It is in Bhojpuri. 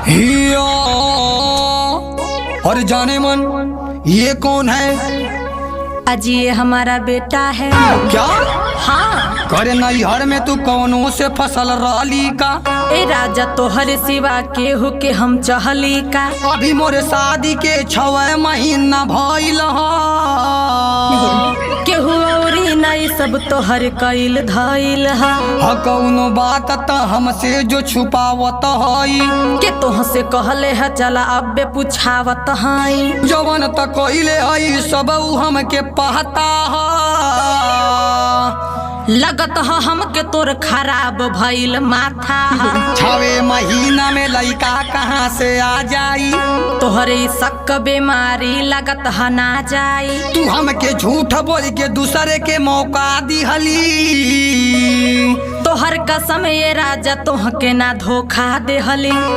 हिया और जाने मन ये कौन है? अजी ये हमारा बेटा है। क्या? हाँ। करे नैहर में तू कौनों से फसल रहली का? ए राजा तोहर सिवा केहू के हम चहली का। अभी मोरे शादी के 6 महीना भइल केहू औरी नहीं सब तोहर कइल धइल हा। कौनो बात त हमसे जो छुपावत हई के तोह से कहले है चला अबे पूछावत हई। जवन त कइले हई सब उ हमके पहता लगत ह हमके तोर खराब भइल माथा। 6 महीना में लइका कहाँ से आ जाई? तोहरे शक बीमारी लगत ह ना जाई। तू हमके झूठ बोल के दूसरे के मौका दिहली। तोहर कसम ये राजा तोहके ना धोखा देहली।